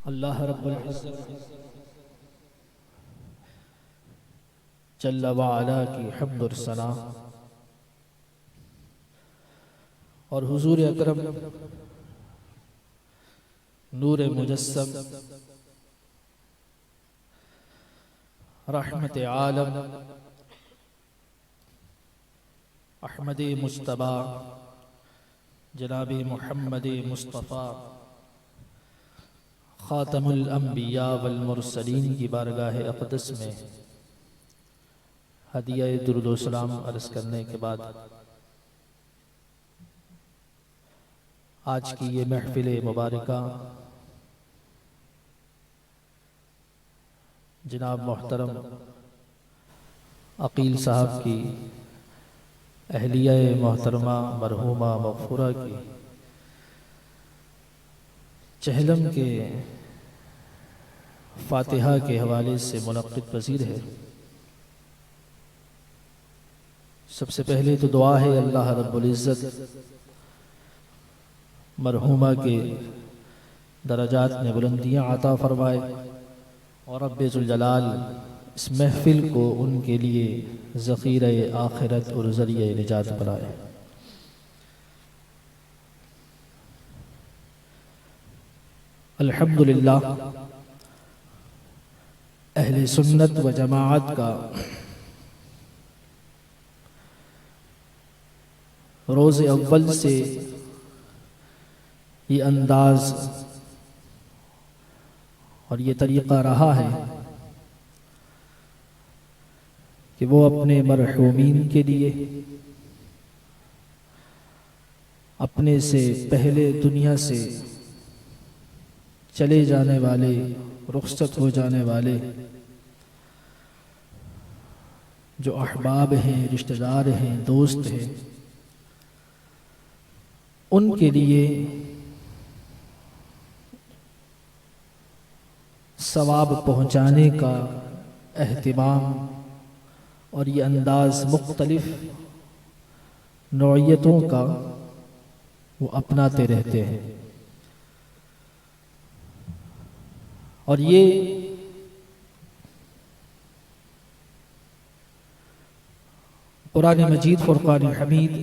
अल्लाह रब्बुल इज़्ज़त जल्ल व अला की हम्द और सना और हुजूर अकरम नूर मुजस्सम रहमत आलम अहमद मुस्तबा जनाब मुहम्मद मुस्तफ़ा ख़ातमुल अंबिया वल मुरसलीन की बारगाह अक़दस में हदिया दुरूद व सलाम अर्ज़ करने के बाद आज की ये महफ़िल मुबारका जनाब मोहतरम अकील साहब की अहलिया मोहतरमा मरहूमा मग़फ़ूरा की चहलम के फातिहा के हवाले से मुनक़्क़िद पज़ीर है। सबसे पहले तो दुआ है अल्लाह रब्बुल इज़्ज़त मरहूमा के दरजात में बुलंदियाँ अता फ़रमाए और रब्बे ज़ुल जलाल इस महफ़िल को उनके लिए ज़ख़ीरे आखिरत और ज़रिए निजात बनाए। अल्हम्दुलिल्लाह अहले सुन्नत व जमाअत का रोज़े अव्वल से ये अंदाज़ और ये तरीक़ा रहा है कि वो अपने मरहूमीन के लिए, अपने से पहले दुनिया से चले जाने वाले, रुख़्सत हो जाने वाले जो अहबाब हैं, रिश्तेदार हैं, दोस्त हैं, उनके लिए सवाब पहुँचाने का एहतिमाम और ये अंदाज़ मुख्तलिफ नौइयतों का वो अपनाते रहते हैं। और ये कुरान मजीद फुरक़ान हमीद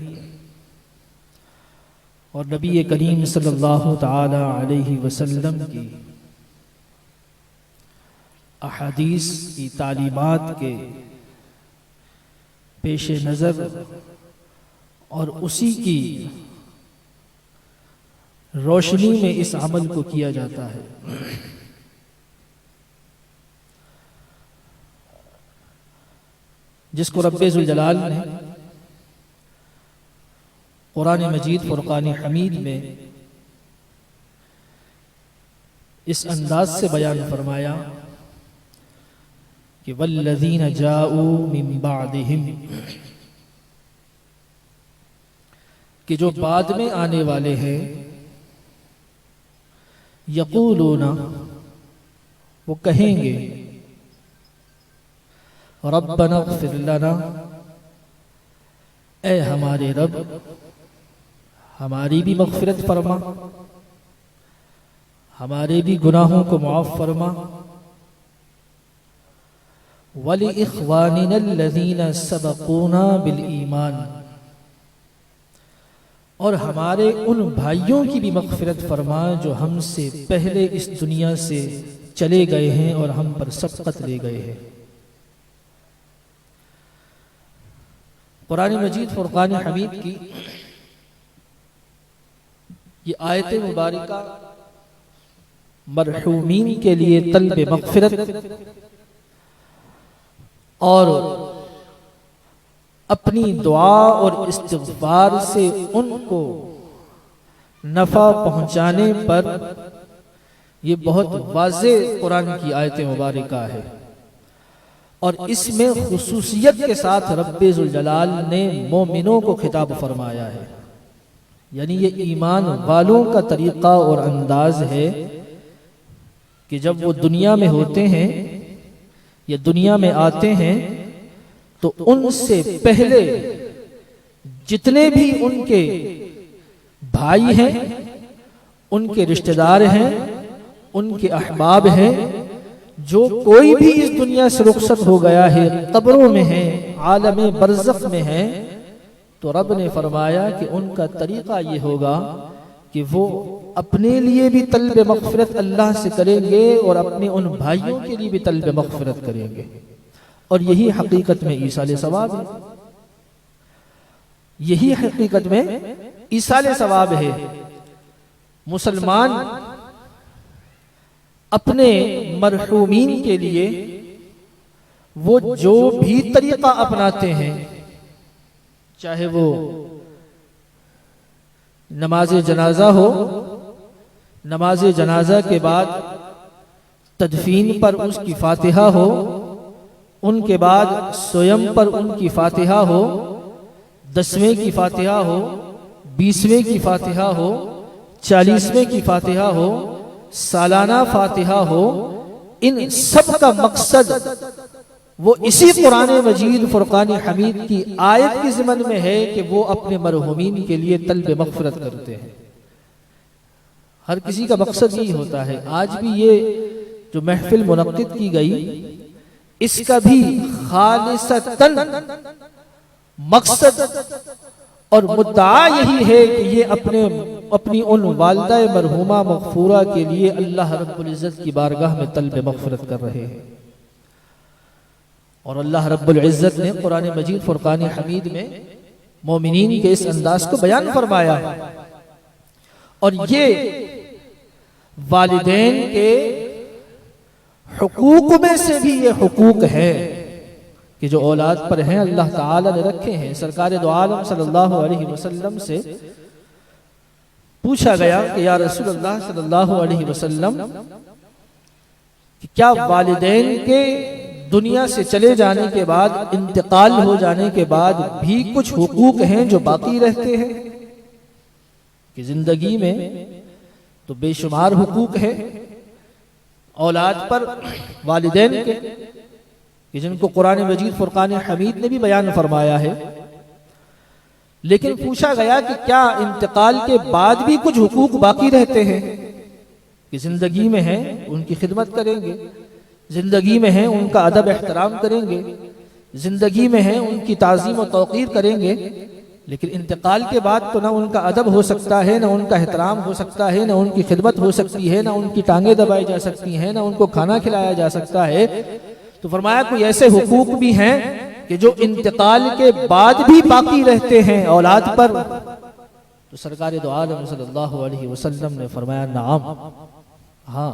और नबी करीम सल्लल्लाहु ताला अलैहि वसल्लम की अहादीस की तालीमात के पेश नज़र और उसी की रोशनी में इस अमल को किया जाता है। जिसको रब्बे ज़ुल जलाल ने कुरान मजीद फुरक़ान हमीद में इस अंदाज से बयान फरमाया कि वल्लज़ीन जाऊ मिन बादिहिम, कि जो बाद में आने वाले हैं, यक़ूलूना, वो कहेंगे, रब्बना इग़फ़िर लना, ए हमारे रब हमारी भी मग़फ़िरत फरमा, हमारे भी गुनाहों को माफ़ फरमा, वली इख़्वानिनल्लज़ीना सबक़ूना बिल ईमान, और हमारे उन भाइयों की भी मग़फ़िरत फरमा जो हमसे पहले इस दुनिया से चले गए हैं और हम पर सबक़त ले गए हैं। कुरान मजीद फुरक़ान हमीद की ये आयत मुबारका मरहूमीन के लिए तलब मग़फ़िरत और अपनी दुआ और इस्तिग़फ़ार से उनको नफ़ा पहुँचाने पर ये बहुत वाज़ेह कुरान की आयत मुबारका है। और इसमें खुसूसियत के साथ रब्बे ज़ुल जलाल ने मोमिनों को खिताब फरमाया है। यानी ये ईमान वालों का तरीक़ा और अंदाज़ है कि जब वो दुनिया में होते हैं या दुनिया में आते हैं तो उनसे पहले जितने भी उनके भाई हैं, उनके रिश्तेदार हैं, उनके अहबाब हैं। जो कोई भी इस दुनिया से रुखसत हो गया है, कब्रों में है, आलम बरज़ख में है, तो रब ने फरमाया कि उनका तरीका ये होगा कि वो अपने लिए भी तलब मग़फ़िरत अल्लाह से करेंगे और अपने उन भाइयों के लिए भी तलब मग़फ़िरत करेंगे। और यही हकीकत में ईसाल सवाब है, यही हकीकत में ईसाल सवाब है। मुसलमान अपने मरहूमीन के लिए वो जो भी तरीका अपनाते हैं, चाहे वो नमाज जनाजा हो, नमाज जनाजा के बाद तदफीन पर उसकी फातिहा हो, उनके बाद स्वयं पर उनकी फातिहा हो, 10वें की फातिहा हो, 20वें की फातिहा हो, 40वें की फातिहा हो, सालाना फातिहा हो, इन सब का मकसद वो इसी कुरान मजीद फुरकान हमीद की आयत की ज़िमन में है कि वो अपने मरहूमीन के लिए तलब मग़फ़िरत करते हैं। हर किसी का मकसद यही होता है। आज भी ये जो महफिल मुनक़्क़िद की गई, इसका भी खालिसतन मकसद और मुद्दा यही है कि ये अपनी उन वालिदा मरहूमा मग़फ़ूरा के लिए अल्लाह रब्बुल इज़्ज़त की बारगाह में तलब मग़फ़िरत कर रहे हैं। और अल्लाह रब्बुल इज़्ज़त ने कुरान मजीद फुरकान हमीद में मोमिनीन के इस अंदाज को बयान फरमाया। और ये वालिदैन के हुकूक में से भी ये हुकूक है कि जो औलाद पर हैं अल्लाह ताला ने रखे हैं। सरकार दो आलम सल्लल्लाहु अलैहि वसल्लम से पूछा गया कि या रसूलल्लाह सल्लल्लाहु अलैहि वसल्लम कि क्या वालिदैन के दुनिया से चले जाने के बाद, इंतकाल हो जाने के बाद भी कुछ हुकूक हैं जो बाकी रहते हैं? कि जिंदगी में तो बेशुमार हुकूक है औलाद पर, वालिदैन के, कि जिनको कुरान मजीद फुरकान हमीद ने भी बयान फरमाया है। लेकिन पूछा गया कि क्या इंतकाल के बाद भी कुछ हुकूक बाकी रहते हैं? कि जिंदगी में है उनकी खिदमत करेंगे, जिंदगी में है उनका अदब एहतराम करेंगे, जिंदगी में है उनकी ताज़ीम और तौक़ीर करेंगे, लेकिन इंतकाल के बाद तो ना उनका अदब हो सकता है, ना उनका एहतराम हो सकता है, ना उनकी खिदमत हो सकती है, ना उनकी टांगें दबाई जा सकती हैं, ना उनको खाना खिलाया जा सकता है। तो फरमाया कोई ऐसे हुकूक भी हैं कि जो इंतकाल के बाद भी बाकी रहते हैं औलाद पर। तो सरकार दो आलम सल्लल्लाहु अलैहि वसल्लम ने फरमाया नाम, हाँ,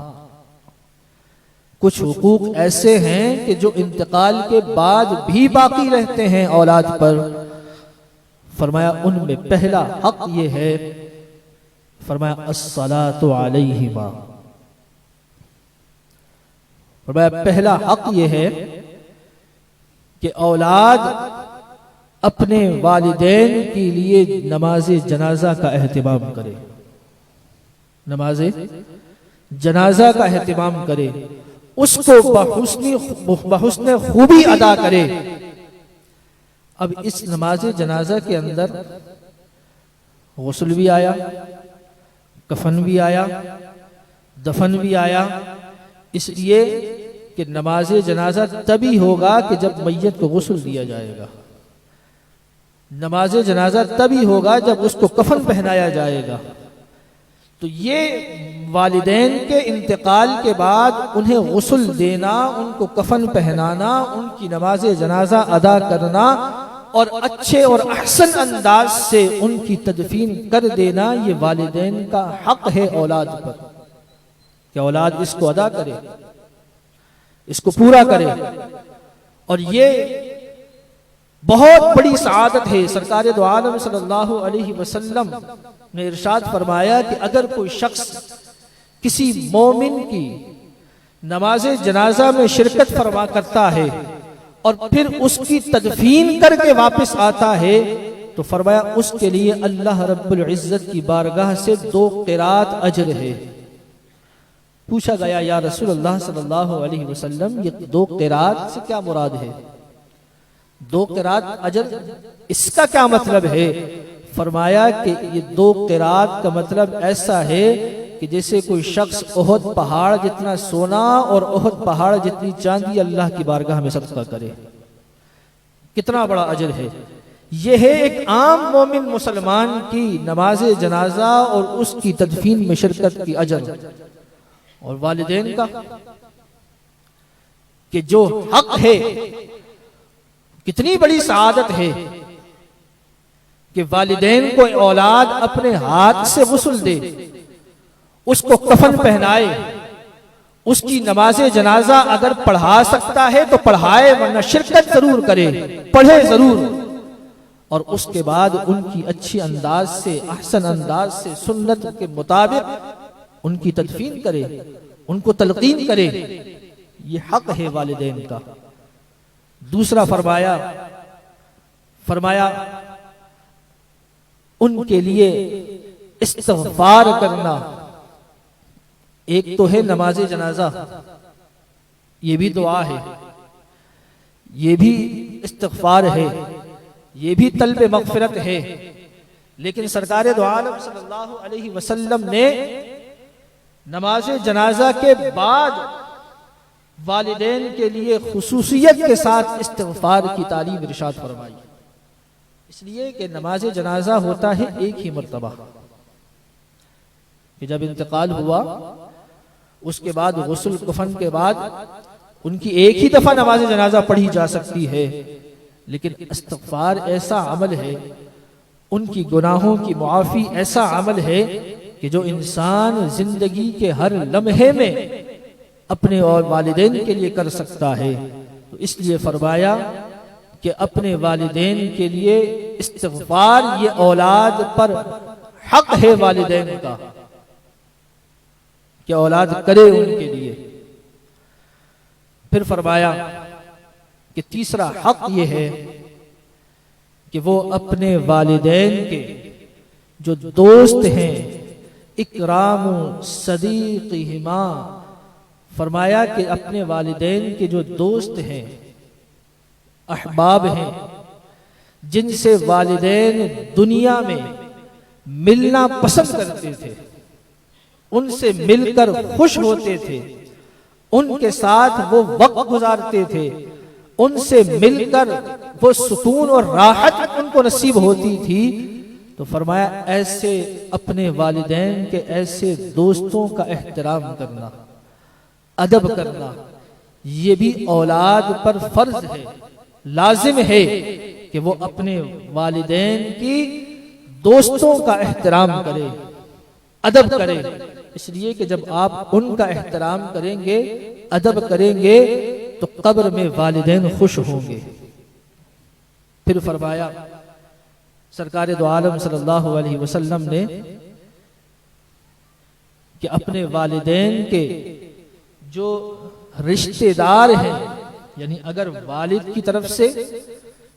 कुछ हुकूक ऐसे हैं कि जो इंतकाल के बाद भी बाकी रहते हैं औलाद पर। फरमाया उनमें पहला हक ये है, फरमाया अस्सलातु अलैहिमा, फरमाया पहला हक ये है कि औलाद अपने वालिदैन के लिए नमाज जनाजा का एहतिमाम करे, नमाज जनाजा का एहतिमाम करे, उसको बहुस्ने खूबी अदा करे। अब इस नमाज जनाजा के अंदर गुस्ल भी आया, कफन भी आया, दफन भी आया, इसलिए कि नमाज जनाजा तभी होगा कि जब मैयत को गुस्ल दिया जाएगा। नमाज जनाजा तभी होगा जब उसको कफन पहनाया जाएगा। तो ये वालिदैन के इंतकाल के बाद उन्हें गुस्ल देना, उनको कफन पहनाना, उनकी नमाज जनाजा अदा करना और अच्छे और अहसन अंदाज से उनकी तदफीन कर देना, ये वालिदैन का हक है औलाद पर कि औलाद इसको अदा करे, इसको पूरा करे। और ये बहुत बड़ी सआदत है। सरकार दो आलम सल्लल्लाहु अलैहि वसल्लम ने इरशाद फरमाया कि अगर कोई शख्स किसी मोमिन की नमाज जनाजा में शिरकत फरमा करता है और फिर उसकी तदफीन करके वापस आता है, तो फरमाया उसके लिए अल्लाह रब्बुल इज़्ज़त की बारगाह से 2 क़िरात अजर है। पूछा गया या रसूलल्लाह सल्लल्लाहु अलैहि वसल्लम, ये 2 क़िरात से क्या मुराद है? 2 क़िरात अजर, इसका क्या मतलब है? फरमाया कि ये 2 क़िरात का मतलब ऐसा है कि जैसे कोई शख्स ओहद पहाड़ जितना सोना और ओहद पहाड़ जितनी चांदी अल्लाह की बारगाह में सदका करे। कितना बड़ा अजर है। यह है एक आम मोमिन मुसलमान की नमाज जनाजा और उसकी तदफीन में शिरकत की अजर, और वालिदैन का कि जो हक है, कितनी बड़ी सआदत है कि वालिदैन को औलाद अपने हाथ से गुस्ल दे, उसको कफन पहनाए, उसकी नमाज जनाजा अगर पढ़ा सकता है तो पढ़ाए, वरना शिरकत जरूर करे, पढ़े जरूर, और उसके बाद उनकी अच्छी अंदाज से, अहसन अंदाज से, सुन्नत के मुताबिक उनकी तदफीन करे, उनको तलकीन करे। ये हक है वालिदैन का। दूसरा फरमाया उनके लिए इस्तिग़फ़ार करना। एक तो है नमाज जनाजा, ये भी दुआ है, ये भी इस्तिग़फ़ार है, ये भी तलब मग़फ़िरत है। लेकिन सरकार दो आलम सल्लल्लाहु अलैहि वसल्लम ने नमाज जनाजा के बाद वालिदैन के लिए खुसूसियत के साथ इस्तिग़फ़ार की तालीम इरशाद फरमाई। इसलिए कि नमाज जनाजा होता है एक ही मर्तबा, कि जब इंतकाल हुआ उसके बाद गुस्ल कफन के बाद उनकी एक ही दफा नमाज जनाजा पढ़ी जा सकती है। लेकिन इस्तिग़फ़ार ऐसा अमल है, उनकी गुनाहों की मुआफ़ी ऐसा अमल है कि जो इंसान जिंदगी के हर लम्हे में अपने और वालिदैन के लिए कर सकता है। तो इसलिए फरमाया कि अपने वालिदैन के लिए इस्तिग़फ़ार, ये औलाद पर हक है वालिदैन का कि औलाद करे उनके लिए। फिर फरमाया कि तीसरा हक ये है कि वो अपने वालिदैन के जो दोस्त हैं, इकरामु सदीक़िहिमा, फरमाया कि अपने वालिदैन के जो दोस्त हैं, अहबाब हैं, जिनसे वालिदैन दुनिया में मिलना पसंद करते थे, उनसे मिलकर खुश होते थे, उनके साथ वो वक्त गुजारते थे, उनसे मिलकर वो सुकून और राहत उनको नसीब होती थी। तो फरमाया ऐसे अपने वालिदैन के ऐसे दोस्तों का एहतराम करना, अदब करना, ये भी औलाद पर फर्ज है, लाजिम है कि वो अपने वालिदैन की दोस्तों का एहतराम करे, अदब करे। इसलिए कि जब आप उनका एहतराम करेंगे, अदब करेंगे, तो कब्र में वालिदैन खुश होंगे। फिर फरमाया सरकार दो आलम सल्लल्लाहु अलैहि वसल्लम ने कि अपने वालिदैन के जो रिश्तेदार हैं, यानी अगर वालिद की तरफ से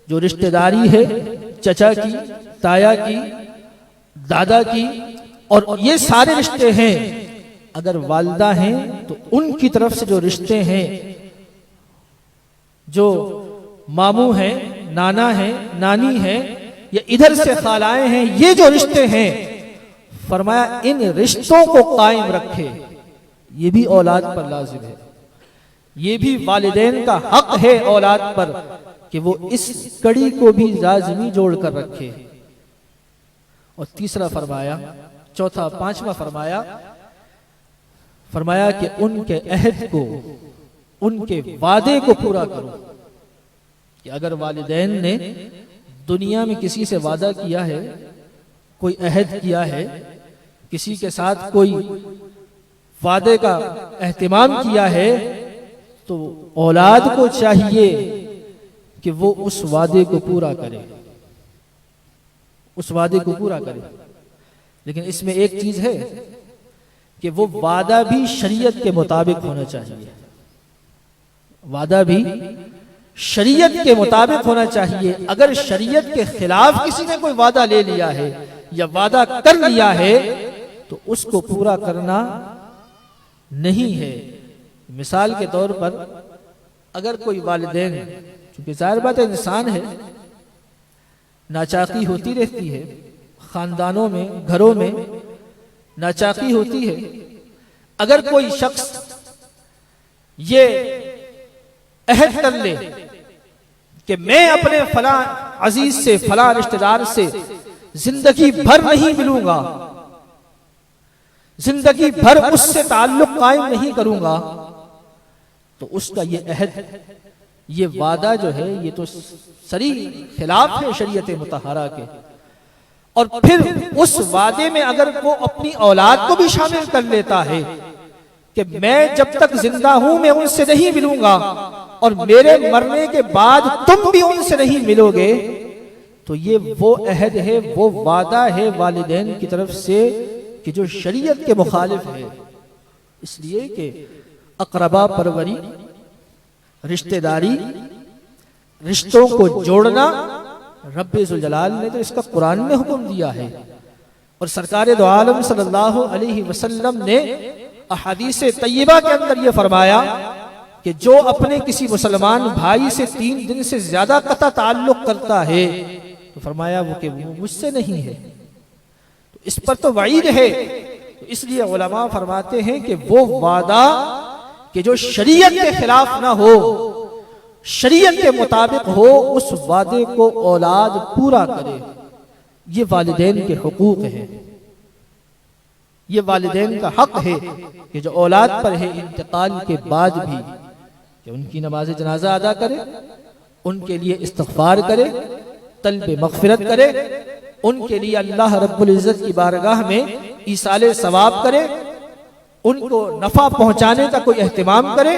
जो रिश्तेदारी है, चचा की, ताया की, दादा की, और ये सारे रिश्ते हैं, अगर वालिदा हैं तो उनकी तरफ से जो रिश्ते हैं, जो मामू हैं, नाना हैं, नानी हैं, या इधर से खालाएं हैं, ये जो रिश्ते हैं, फरमाया इन रिश्तों को कायम रखे। ये भी औलाद पर लाजिम है, ये भी वालिदैन का हक है औलाद पर कि वो इस कड़ी को भी लाजमी जोड़ कर रखे। और तीसरा फरमाया, चौथा, पांचवा फरमाया कि उनके अहद को, उनके वादे को पूरा करो। कि अगर वालिदैन ने दुनिया में किसी से वादा किया है, कोई अहद किया है, किसी के साथ कोई वादे का एहतिमाम किया है, तो औलाद को चाहिए कि वो उस वादे को पूरा करे, उस वादे को पूरा करे। लेकिन इसमें एक चीज है कि वो वादा भी शरीयत के मुताबिक होना चाहिए, वादा भी शरीयत के मुताबिक होना चाहिए। अगर शरीयत के खिलाफ किसी ने कोई वादा ले लिया है या वादा कर लिया है, तो उसको पूरा करना नहीं है। मिसाल के तौर पर अगर कोई वालिदैन, क्योंकि जाहिर बात है इंसान है, नाचाकी होती रहती है खानदानों में, घरों में, नाचाकी होती है। अगर कोई शख्स ये अहद कर ले कि मैं अपने फलां अजीज से, फलां रिश्तेदार से जिंदगी भर नहीं मिलूंगा, जिंदगी भर उससे ताल्लुक कायम नहीं करूंगा, तो उसका ये अहद, ये वादा जो है ये तो सरी खिलाफ है शरीयत मुतहरा के। और फिर उस वादे में अगर वो अपनी औलाद को भी शामिल कर लेता है कि मैं जब तक जिंदा हूं मैं उनसे नहीं मिलूंगा और मेरे मरने के बाद तुम भी उनसे नहीं मिलोगे, तो ये वो अहद है, वो वादा है वालिदैन की तरफ से कि जो शरीयत के मुखालिफ है। इसलिए कि अकरबा परवरी, रिश्तेदारी, रिश्तों को जोड़ना रब्बे जुल जलाल ने तो इसका कुरान में हुक्म दिया है। और सरकार दो आलम सल्लल्लाहु अलैहि वसल्लम ने अहादीस तय्यबा के अंदर यह फरमाया कि जो अपने किसी मुसलमान भाई से 3 दिन से ज्यादा कता ताल्लुक करता है, तो फरमाया वो कि वो मुझसे नहीं है, तो इस पर तो वईद है। तो इसलिए उलमा फरमाते हैं कि वो वादा कि जो शरीयत के खिलाफ ना हो, शरीयत के मुताबिक हो, उस वादे को औलाद पूरा करे। ये वालिदैन के हुकूक है, ये वालिदैन का हक है कि जो औलाद पर है इंतकाल के बाद भी कि उनकी नमाज जनाजा अदा करे, उनके लिए इस्तिग़फ़ार करे, तलब मग़फ़िरत करे, उनके लिए अल्लाह रब्बुल इज़्ज़त की बारगाह में ईसाले सवाब करे, उनको नफा पहुंचाने का कोई एहतिमाम करे,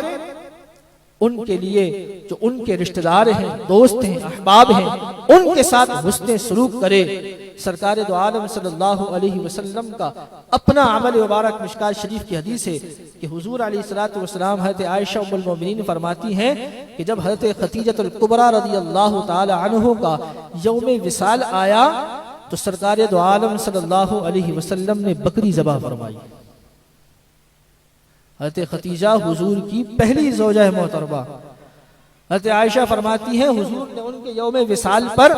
उनके लिए जो उनके रिश्तेदार हैं, दोस्त हैं, अहबाब हैं, उनके साथ हुस्ने सलूक करे। सरकार दो आलम सल्लल्लाहु अलैहि वसल्लम का अपना अमल मुबारक मिशकात शरीफ की हदीस है कि हुजूर अलैहिस्सलातु वस्सलाम हज़रत आयशा उम्मुल मोमिनीन फरमाती हैं कि जब हज़रत खतीजतुल कुबरा रज़ियल्लाहु ताला अन्हा का यौम विसाल आया तो सरकार दो आलम सल्लल्लाहु अलैहि वसल्लम ने बकरी ज़बह फरमाई। हज़रत खतीजा हुजूर की पहली ज़ौजा मोहतरमा। हज़रत आयशा फरमाती हैं हुजूर ने उनके यौम विसाल पर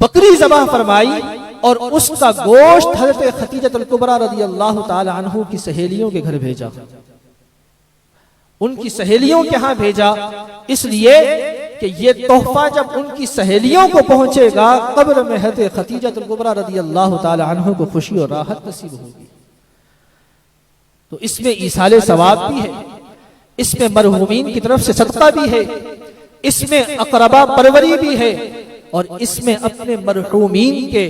बकरी ज़बह फरमाई और उसका गोश्त हज़रत खतीजतुल कुबरा रज़ियल्लाहु ताला अन्हा की सहेलियों के घर भेजा, उनकी सहेलियों के यहाँ भेजा, इसलिए कि ये तोहफा जब उनकी सहेलियों को पहुंचेगा कब्र में हज़रत खतीजतुल कुबरा रज़ियल्लाहु ताला अन्हा को खुशी और राहत नसीब होगी। तो इसमें ईसाले सवाब भी है, इसमें मरहूमीन की तरफ से सदका भी है, इसमें अकरबा परवरी भी है और इसमें अपने मरहूमीन के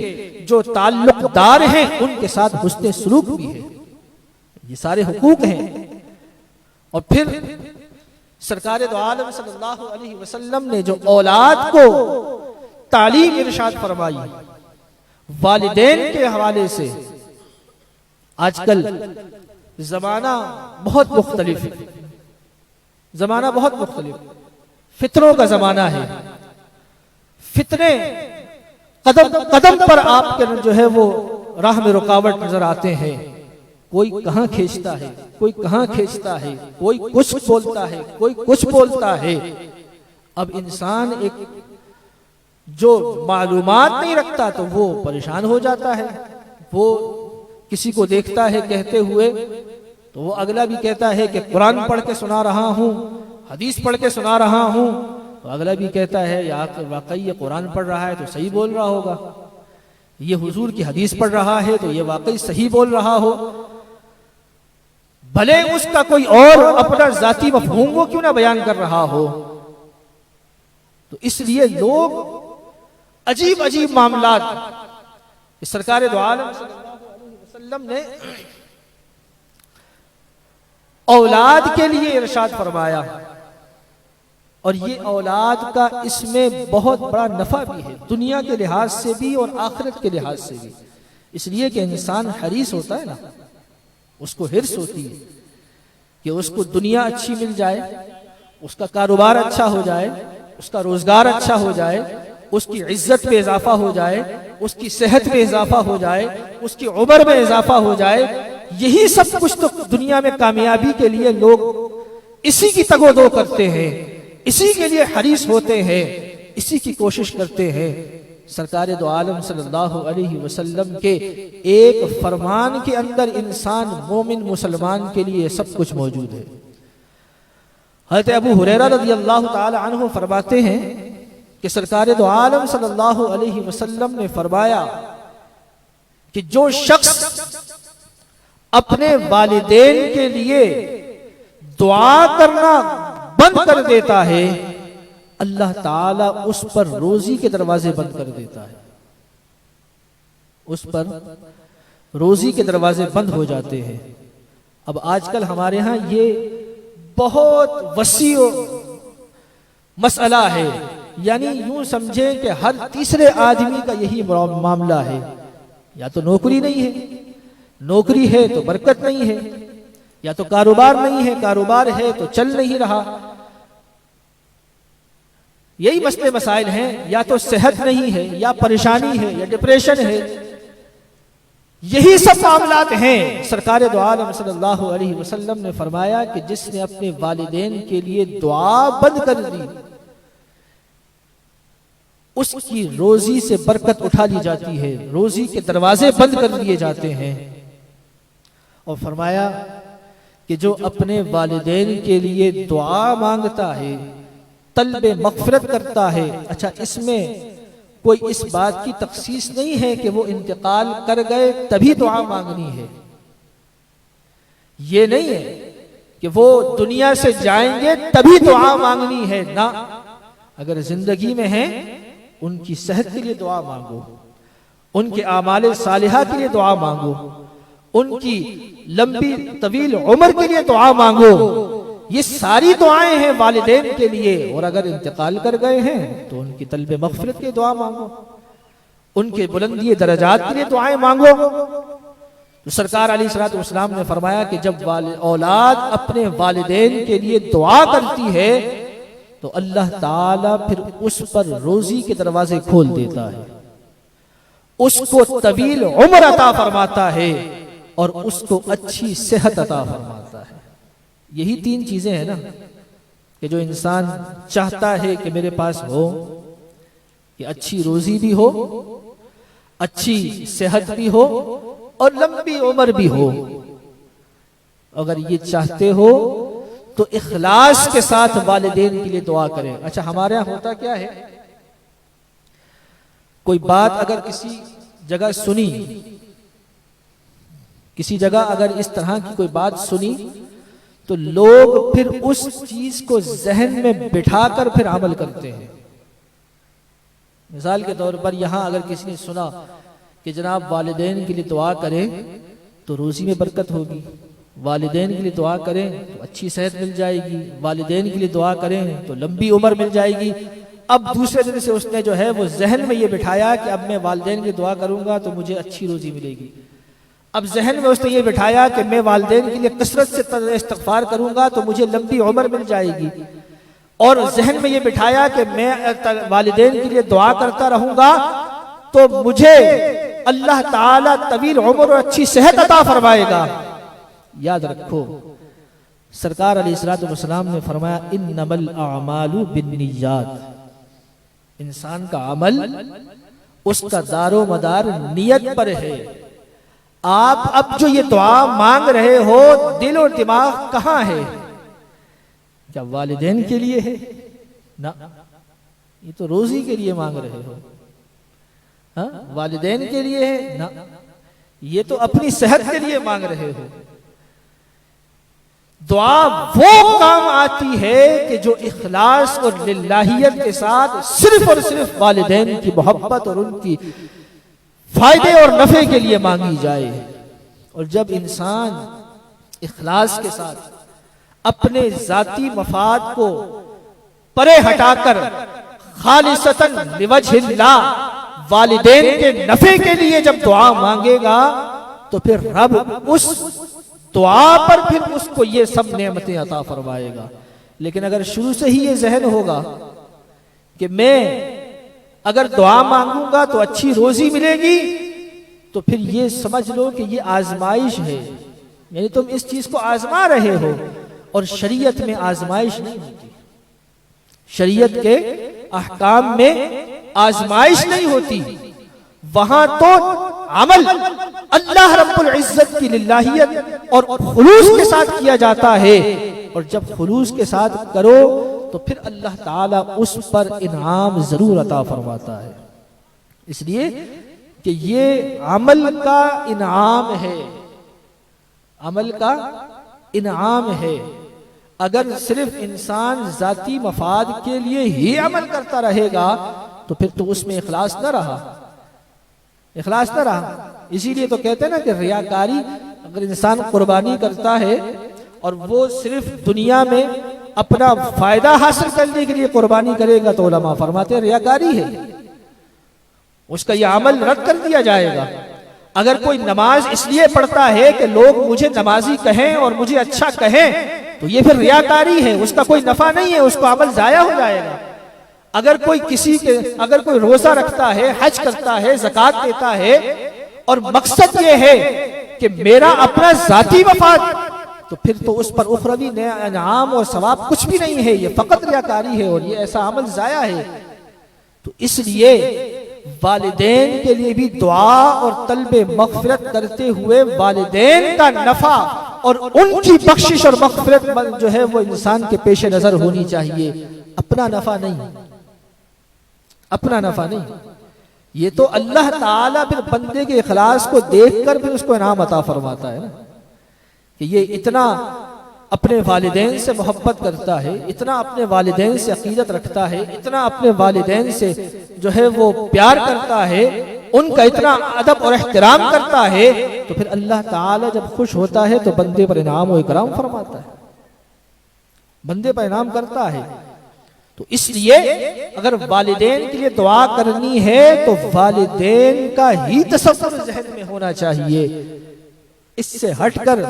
जो ताल्लुकदार हैं उनके साथ हुस्ने सलूक भी है। ये सारे हुकूक हैं। और फिर सरकार दो आलम सल्लल्लाहु अलैहि वसल्लम ने जो औलाद को तालीम इरशाद फरमाई वालिदैन के हवाले से, आजकल जमाना बहुत मुख्तलिफ है, जमाना बहुत मुख्तलिफ, फितरों का जमाना है। फितने कदम कदम पर आपके जो है वो राह में रुकावट नजर आते हैं। कोई कहां खींचता है, कोई कहां खींचता है, कोई कुछ बोलता है, कोई कुछ बोलता है। अब इंसान एक जो मालूमात नहीं रखता तो वो परेशान हो जाता है। वो किसी को देखता है कहते हुए तो वो अगला भी कहता है कि कुरान पढ़ के सुना रहा हूं, हदीस पढ़ के सुना रहा हूं, तो अगला भी कहता है या वाकई ये कुरान पढ़ रहा है तो सही बोल रहा होगा, ये हुजूर की हदीस पढ़ रहा है तो ये वाकई सही बोल रहा हो, भले उसका कोई और अपना जाती मफहूम वो क्यों ना बयान कर रहा हो। तो इसलिए लोग अजीब अजीब मामलात सरकार दो आलम सल्लल्लाहु अलैहि वसल्लम ने औलाद के लिए इरशाद फरमाया और ये औलाद का इसमें बहुत बड़ा नफा भी है, दुनिया के लिहाज से भी और आखिरत के लिहाज से भी। इसलिए कि इंसान हरीस होता है ना, उसको हिर्स होती है कि उसको दुनिया अच्छी मिल जाए, उसका कारोबार अच्छा हो जाए, उसका रोजगार अच्छा हो जाए, उसकी इज्जत में इजाफा हो जाए, उसकी सेहत में इजाफा हो जाए, उसकी उम्र में इजाफा हो जाए। यही सब कुछ तो दुनिया में कामयाबी के लिए लोग इसी की तगोदो करते हैं, इसी के लिए हरीस होते हैं, इसी की कोशिश करते हैं। सरकार दो आलम सल्लल्लाहु अलैहि वसल्लम के एक फरमान के अंदर इंसान मोमिन मुसलमान के लिए सब कुछ मौजूद है। हज़रत अबू हुरैरा रज़ियल्लाहु ताला अन्हु फरमाते हैं कि सरकार दो आलम सल्लल्लाहु अलैहि वसल्लम ने फरमाया कि जो शख्स अपने वालिदैन के लिए दुआ करना बंद कर देता है, अल्लाह ताला उस पर रोजी के दरवाजे बंद कर देता है, उस पर रोजी के दरवाजे बंद हो जाते हैं। अब आजकल हमारे यहाँ ये बहुत वसी मसला है, यानी यूं समझे कि हर तीसरे आदमी का यही मामला है। या तो नौकरी नहीं है, नौकरी है तो बरकत नहीं है, या तो कारोबार नहीं है, कारोबार है तो चल नहीं रहा। यही मसले मसाइल हैं, या तो सेहत नहीं है, या परेशानी है, या डिप्रेशन है। यही सब मामलात हैं। सरकार दो आलम सल्लल्लाहु अलैहि वसल्लम ने फरमाया कि जिसने अपने वालिदैन के लिए दुआ बंद कर दी, उसकी रोजी से बरकत उठा ली जाती है, रोजी के दरवाजे बंद कर दिए जाते हैं। और फरमाया कि जो अपने वालिदैन के लिए दुआ मांगता है, तलबे मग़फ़िरत करता है। अच्छा, इसमें कोई इस बात की तख़सीस नहीं है कि वो इंतकाल कर गए तभी दुआ मांगनी है। ये नहीं है कि वो दुनिया से जाएंगे तभी दुआ मांगनी है ना। अगर जिंदगी में हैं, उनकी सेहत के लिए दुआ मांगो, उनके आमाले सालिहा के लिए दुआ मांगो, उनकी लंबी तवील उम्र के लिए दुआ मांगो। ये सारी दुआएं हैं वालिदैन के लिए। और अगर इंतकाल कर गए हैं तो उनकी तलबे मग़फ़िरत की दुआ मांगो, उनके बुलंदी दरजात के लिए दुआएं मांगो। तो सरकार अलैहिस्सलातु वस्सलाम ने फरमाया कि जब औलाद अपने वालिदैन के लिए दुआ करती है तो अल्लाह ताला फिर उस पर रोजी के दरवाजे खोल देता है, उसको तवील उम्र अता फरमाता है और उसको अच्छी सेहत अता फरमाता है। यही तीन चीजें हैं ना कि जो इंसान चाहता है कि मेरे पास हो, कि अच्छी रोजी भी हो, अच्छी सेहत भी हो और लंबी उम्र भी हो। अगर ये चाहते हो तो इखलास के साथ वालिदैन के लिए दुआ करें। अच्छा, हमारे यहाँ होता क्या है, कोई बात अगर किसी जगह सुनी, किसी जगह अगर इस तरह की कोई बात सुनी तो लोग फिर उस चीज को जहन में बिठाकर फिर अमल करते हैं। मिसाल के तौर पर यहां अगर किसी ने सुना कि जनाब वालिदैन के लिए दुआ करें तो रोजी में बरकत होगी, वालिदैन के लिए दुआ करें तो अच्छी सेहत मिल जाएगी, वालिदैन के लिए दुआ करें तो लंबी उम्र मिल जाएगी। अब दूसरे दिन से उसने जो है वो जहन में ये बिठाया कि अब मैं वालिदैन की दुआ करूंगा तो मुझे अच्छी रोजी मिलेगी। अब जहन में उसने ये बिठाया कि मैं वालिदैन के लिए कसरत से इस्तिग़फ़ार करूंगा तो मुझे लंबी उम्र मिल जाएगी। और जहन में ये बिठाया कि मैं वालिदैन के लिए दुआ करता रहूंगा तो मुझे अल्लाह ताला तवील उम्र और अच्छी सेहत अता फरमाएगा। याद रखो, सरकार अलैहिस्सलातु वस्सलाम ने फरमाया इन्नमल अमालु बिन्नियात, इंसान का अमल उसका दारो मदार नियत पर है। आप अब जो ये दुआ मांग रहे हो, दिल और दिमाग कहां है? क्या वालिदैन के लिए है? ना, ये तो रोजी के लिए मांग रहे हो। हाँ, वालिदैन के लिए है ना, ये तो अपनी सेहत के लिए मांग रहे हो। दुआ वो काम आती है कि जो इखलास और लिल्लाहियत के साथ सिर्फ और सिर्फ वालिदैन की मोहब्बत और उनकी फायदे और नफे के लिए मांगी जाए। और जब इंसान इखलास के साथ अपने जाती मफाद को परे हटाकर खालिसतन लिवजहिल्लाह वालिदैन के नफे के लिए जब दुआ मांगेगा तो फिर रब उस दुआ पर फिर उसको ये सब नेमतें अता फरमाएगा। लेकिन अगर शुरू से ही ये जहन होगा कि मैं अगर दुआ मांगूंगा तो अच्छी रोजी मिलेगी, तो फिर ये समझ लो कि ये आजमाइश है, यानी तुम इस चीज को आजमा रहे हो। और शरीयत में आजमाइश नहीं होती, शरीयत के अहकाम में आजमाइश नहीं होती, वहां तो अमल अल्लाह रब्बुल इज्जत की लिल्लाहियत और खुलूस के साथ किया जाता है। और जब खुलूस के साथ करो तो फिर अल्लाह ताला उस पर इनाम जरूर अता फरमाता है। इसलिए कि ये अमल का इनाम है, अमल का इनाम है। अगर सिर्फ इंसान जाती मफाद के लिए ही अमल करता रहेगा तो फिर तो उसमें इखलास न रहा, इखलास न रहा। इसीलिए तो कहते हैं ना कि रियाकारी, अगर इंसान कुर्बानी करता है और वो सिर्फ दुनिया में अपना फायदा हासिल करने के लिए कुर्बानी करेगा तो उलमा फरमाते हैं रियाकारी है, उसका यह अमल रद्द कर दिया जाएगा। अगर कोई नमाज इसलिए पढ़ता है कि लोग मुझे नमाजी कहें और मुझे अच्छा कहें तो ये फिर रियाकारी है, उसका कोई नफा नहीं है, उसका अमल जाया हो जाएगा। अगर कोई रोजा रखता है, हज करता है, ज़कात देता है और मकसद ये है कि मेरा अपना जाती मफाद, तो फिर तो उस पर उखरवी इनाम और सवाब कुछ भी नहीं है, ये फकत रियाकारी है और ये ऐसा अमल जाया है। तो इसलिए वालिदैन के लिए भी दुआ और तलबे मग़फ़िरत करते हुए वालिदैन का नफा और उनकी बख्शिश और मग़फ़िरत जो है वो इंसान के पेश नजर होनी चाहिए, अपना नफा नहीं, अपना नफा नहीं। ये तो अल्लाह ताला फिर बंदे के इखलास को देखकर फिर उसको इनाम अता फरमाता है ना, कि ये इतना अपने वालिदैन से मोहब्बत करता है, इतना अपने वालिदैन से अकीदत रखता है, इतना अपने वालिदैन से जो है वो प्यार करता है, उनका इतना अदब और एहतराम करता है, तो फिर अल्लाह ताला जब खुश होता है तो बंदे पर इनाम और इकराम फरमाता है, बंदे पर इनाम करता है। तो इसलिए अगर वालिदैन के लिए दुआ करनी है तो वालिदैन का ही तसव्वुर ज़हन में होना चाहिए, इससे हटकर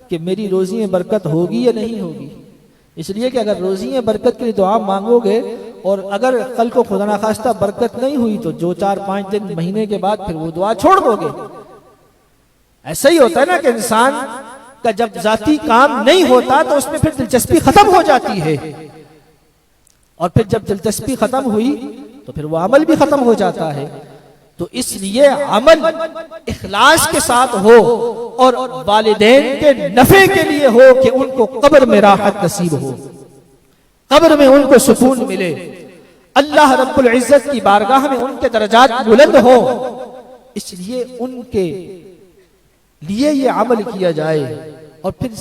कि मेरी रोजी में बरकत होगी या नहीं होगी। इसलिए कि अगर रोजी में बरकत के लिए दुआ मांगोगे और अगर कल को खुदा ना खास्ता बरकत नहीं हुई तो जो 4-5 दिन महीने के बाद फिर वो दुआ छोड़ दोगे। ऐसा ही होता है ना कि इंसान का जब जाती काम नहीं होता तो उसमें फिर दिलचस्पी खत्म हो जाती है, और फिर जब दिलचस्पी खत्म हुई तो फिर वो अमल भी खत्म हो जाता है। तो इसलिए अमल इखलास के साथ हो और वालिदैन के नफे के लिए हो कि उनको कब्र में राहत नसीब हो, कब्र में उनको सुकून मिले, अल्लाह रब्बुल इज्जत की बारगाह में उनके दर्जात बुलंद हो, इसलिए उनके लिए ये अमल किया जाए। और फिर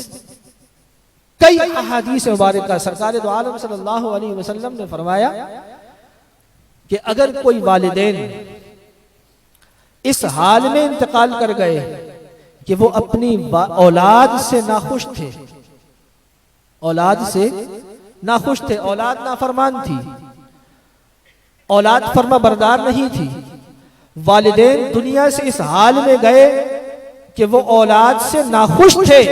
कई अहादीस मुबारक सरकार दो आलम सल्लल्लाहु अलैहि वसल्लम ने फरमाया कि अगर कोई वालिदैन इस हाल में इंतकाल कर गए कि वो अपनी औलाद से नाखुश थे, औलाद से नाखुश थे, औलाद नाफरमान थी, औलाद फर्मा बरदार नहीं थी, वालिदैन दुनिया से इस हाल में गए कि वो औलाद से नाखुश थे,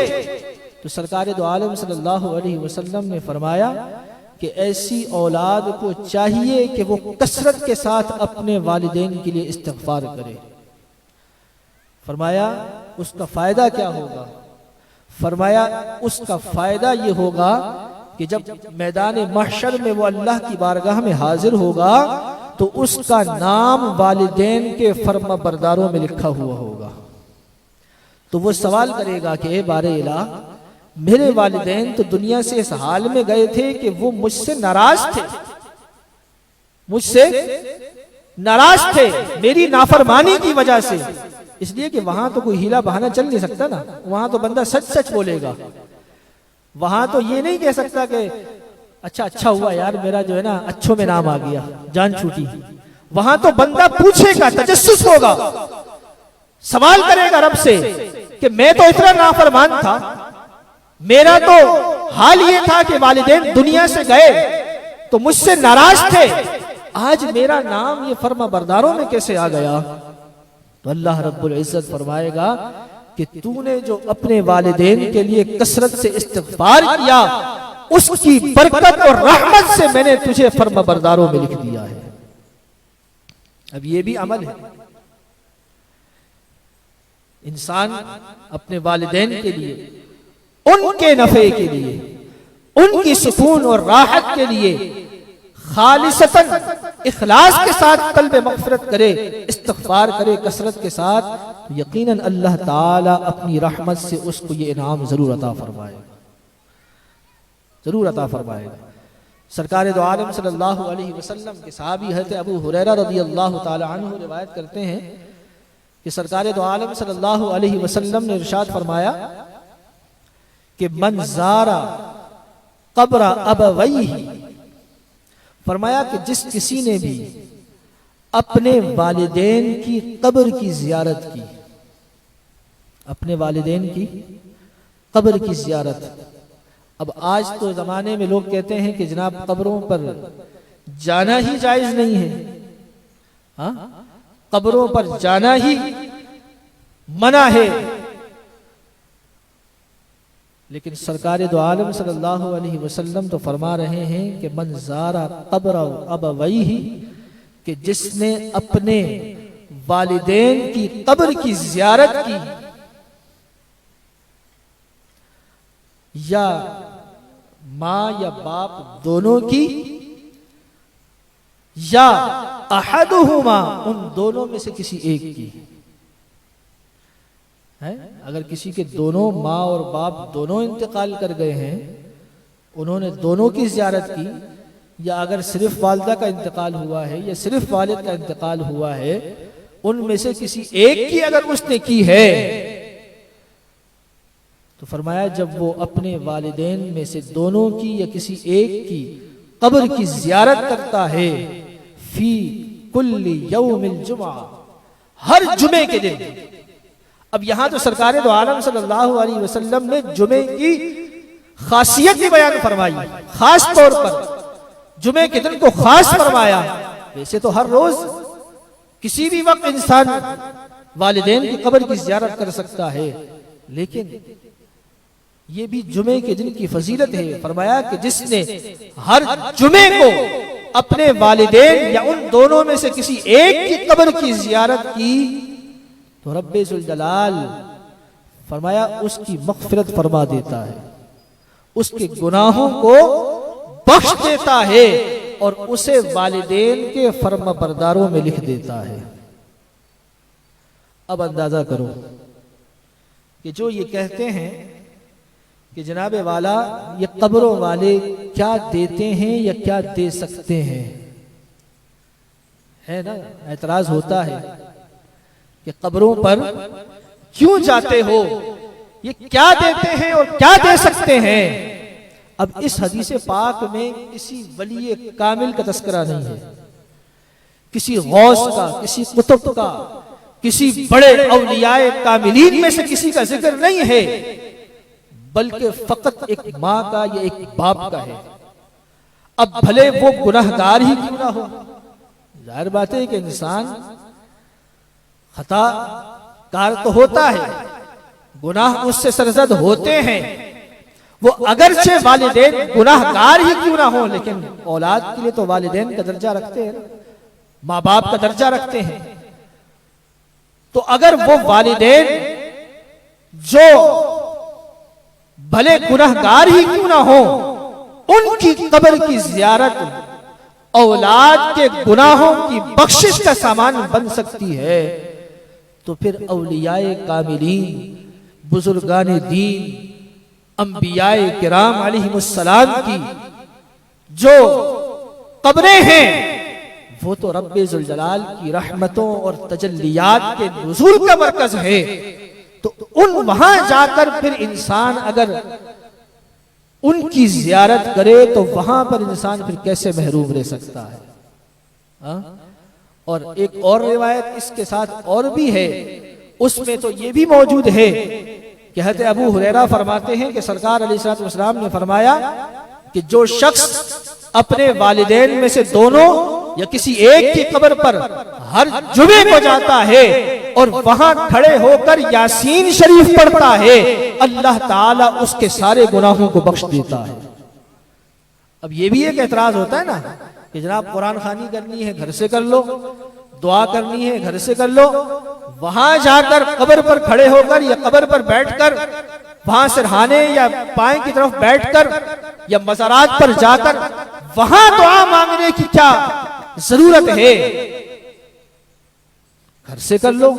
तो सरकार दो आलम सल्लल्लाहु अलैहि वसल्लम ने फरमाया कि ऐसी औलाद को चाहिए कि वो कसरत के साथ अपने वालिदैन के लिए इस्तिग़फ़ार करे। फरमाया उसका फायदा क्या होगा? फरमाया उसका फायदा ये होगा कि जब मैदान महशर में वो अल्लाह की बारगाह में हाजिर होगा तो उसका नाम वालिदैन के फर्मा बरदारों में लिखा हुआ होगा। तो वो सवाल करेगा कि ए बारे इलाह, मेरे वालिदैन तो दुनिया से इस हाल में गए थे कि वो मुझसे नाराज थे, मुझसे नाराज थे मेरी नाफरमानी की वजह से। इसलिए कि वहां तो कोई हीला बहाना चल नहीं सकता ना, वहां तो बंदा सच सच बोलेगा, वहां तो ये नहीं कह सकता कि अच्छा हुआ यार मेरा जो है ना अच्छों में नाम आ गया, जान छूटी। वहां तो बंदा पूछेगा, तजस्सुस होगा, सवाल करेगा रब से कि मैं तो इतना नाफरमान था, मेरा तो हाल ये था कि वालिदैन दुनिया से गए तो मुझसे नाराज थे, आज मेरा नाम ये फर्मा बरदारों में कैसे आ गया? तो अल्लाह रब्बुल इज्जत फरमाएगा कि तूने जो अपने वालिदैन के लिए कसरत से इस्तिग़फ़ार किया उसकी बरकत और रहमत से मैंने तुझे फर्मा बरदारों में लिख दिया है। अब ये भी अमल है, इंसान अपने वालिदैन के लिए, उनके नफे के लिए, उनकी सुकून और राहत के लिए खालिसतन इखलास के साथ कल्ब मग़फ़िरत करे, इस्तिग़फ़ार करे कसरत के साथ, तो यकीनन अल्लाह ताला अपनी रहमत से उसको ये इनाम जरूर अता फरमाएगा, जरूर अता फरमाएगा। सरकार दो आलम सल्लल्लाहु अलैहि वसल्लम के सहाबी हज़रत अबू हुरैरा रज़ियल्लाहु ताला अन्हु रिवायत करते हैं कि सरकार दो आलम सल्लल्लाहु अलैहि वसल्लम ने इरशाद फरमाया कि मन ज़ारा क़ब्र अबवैहि, फरमाया कि जिस किसी ने भी अपने वालिदैन की कब्र की ज़ियारत की, अपने वालिदैन की कब्र की ज़ियारत। अब आज तो ज़माने में लोग कहते हैं कि जनाब कब्रों पर जाना ही जायज़ नहीं है, हाँ, कब्रों पर जाना ही मना है। लेकिन सरकार दो आलम सल्लल्लाहु अलैहि वसल्लम तो फरमा रहे हैं कि मन ज़ारा क़ब्र अबवैहि, कि जिसने अपने वालिदैन की कब्र की ज़ियारत की, या माँ या बाप दोनों की, या अहदुहुमा उन दोनों में से किसी एक की है। अगर किसी के दोनों माँ और बाप दोनों इंतकाल कर गए हैं, उन्होंने दोनों की ज़ियारत की, या अगर सिर्फ वालिदा का इंतकाल हुआ है या सिर्फ वालिद का इंतकाल हुआ है, उनमें से किसी एक की अगर उसने की है, तो फरमाया जब वो अपने वालिदैन में से दोनों की या किसी एक की कब्र की ज़ियारत करता है, फी कुल्ली यौमिल जुमा, हर जुमे के दिन। अब यहां तो सरकार दो आलम सल्लल्लाहु अलैहि वसल्लम ने जुमे की खासियत भी बयान फरमाई, खास तौर पर जुमे के दिन को खास फरमाया। वैसे तो हर रोज किसी भी वक्त इंसान वालिदैन की कब्र की ज़ियारत कर सकता है, लेकिन ये भी जुमे के दिन की फजीलत है। फरमाया कि जिसने हर जुमे को अपने वालिदैन या उन दोनों में से किसी एक की कब्र की ज़ियारत की, तो रब्बे जुल जलाल फरमाया उसकी मग़फ़िरत फरमा देता है, उसके गुनाहों को बख्श देता है और उसे वालिदैन के फर्माबरदारों में लिख देता है। अब अंदाजा करो कि जो ये कहते हैं कि जनाबे वाला ये कब्रों वाले क्या देते हैं या क्या दे सकते हैं, है ना, एतराज होता है कि कब्रों पर क्यों जाते हो, ये क्या देते हैं और क्या दे सकते हैं। अब इस हदीस पाक में किसी वली कामिल का तस्करा नहीं है, किसी गौस का, किसी कुतुब का, किसी बड़े औलियाए कामिलीन में से किसी का जिक्र नहीं है, बल्कि फकत एक माँ का या एक बाप का है। अब भले वो गुनहगार ही क्यों ना हो, जाहिर बात है कि इंसान खता कार तो होता है, गुनाह उससे सरजद होते हैं। वो अगरचे वालिदैन गुनाहगार ही क्यों ना हो, लेकिन औलाद के लिए तो वालिदैन का दर्जा रखते हैं, माँ बाप का दर्जा रखते हैं। तो अगर वो वालिदैन जो भले गुनाहगार ही क्यों ना हो, उनकी कब्र की ज़ियारत औलाद के गुनाहों की बख्शिश का सामान बन सकती है, तो फिर औलियाए कामिलीन, बुजुर्गान दीन, अंबियाए किराम अलैहिमुस्सलाम की जो कब्रें हैं, वो तो रब्बे जुल जलाल की रहमतों और तजल्लियात के नुज़ूल का मरकज है। तो उन वहां जाकर फिर इंसान अगर उनकी ज़ियारत करे तो वहां पर इंसान फिर कैसे महरूम रह सकता है। और एक और रिवायत इसके साथ और भी है, उसमें तो ये भी मौजूद है कि हज़रत अबू हुरैरा फरमाते हैं कि सरकार अलैहिस्सलातु वस्सलाम ने फरमाया कि जो शख्स अपने वालिदैन में से दोनों या किसी एक की कब्र पर हर जुमे को जाता है और वहां खड़े होकर यासीन शरीफ पढ़ता है, अल्लाह ताला उसके सारे गुनाहों को बख्श देता है। अब ये भी एक एतराज होता है ना कि जनाब कुरान खानी करनी है घर से कर लो, दुआ करनी है घर से कर लो, वहां जाकर कब्र पर खड़े होकर या कब्र पर बैठकर वहां सिरहाने या पाए की तरफ बैठकर या मज़ारात पर जाकर वहां दुआ मांगने की क्या जरूरत है, घर से कर लो।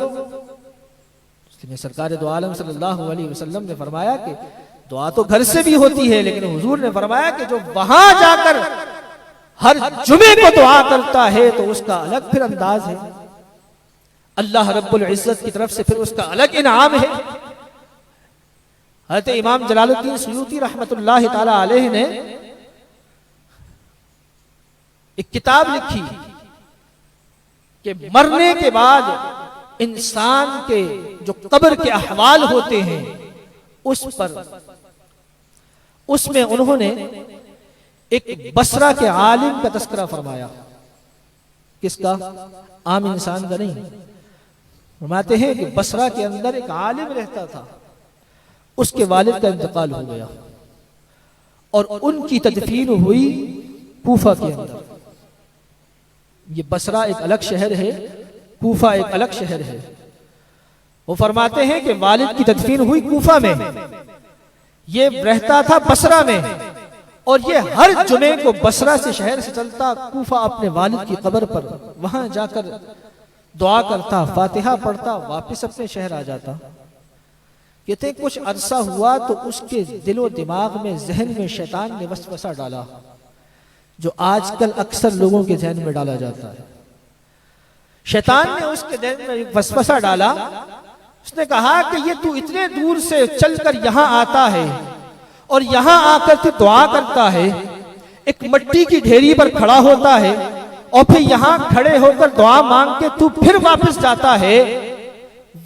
इसलिए सरकार दो आलम सल्लल्लाहु अलैहि वसल्लम ने फरमाया कि दुआ तो घर से भी होती है, लेकिन हुजूर ने फरमाया कि जो वहां जाकर हर जुमे को दुआ करता है तो उसका अलग फिर अंदाज है, अल्लाह रब्बुल इज्जत की तरफ से फिर उसका अलग इनाम है। हज़रत इमाम जलालुद्दीन सुयूती रहमतुल्लाह ताला अलैह ने एक किताब लिखी कि मरने के बाद इंसान के जो कब्र के अहवाल होते हैं उस पर, उसमें उन्होंने एक बसरा के आलिम का तस्करा फरमाया। किसका? आम इंसान का नहीं। फरमाते हैं कि बसरा के अंदर एक आलिम रहता था, उसके वालिद का इंतकाल हो गया और उनकी तदफीन हुई कूफा के अंदर। ये बसरा एक अलग शहर है, कूफा एक अलग शहर है। वो फरमाते हैं कि वालिद की तदफीन हुई कूफा में, ये रहता था बसरा में, और ये हर जुमे को बसरा से शहर से चलता कूफा अपने वालिद की कब्र पर, वहां जाकर दुआ करता, फातिहा पढ़ता, वापस अपने शहर आ जाता। कहते कुछ अरसा हुआ तो उसके दिलो दिमाग में, जहन में शैतान ने वसवसा डाला, जो आजकल अक्सर लोगों के जहन में डाला जाता है। शैतान ने उसके जहन में वसवसा डाला, उसने कहा कि ये तू इतने दूर से चलकर यहां आता है और यहां आकर तू दुआ करता है, एक मिट्टी की ढेरी पर खड़ा होता है और फिर यहां खड़े होकर दुआ मांग के तू फिर वापस जाता है,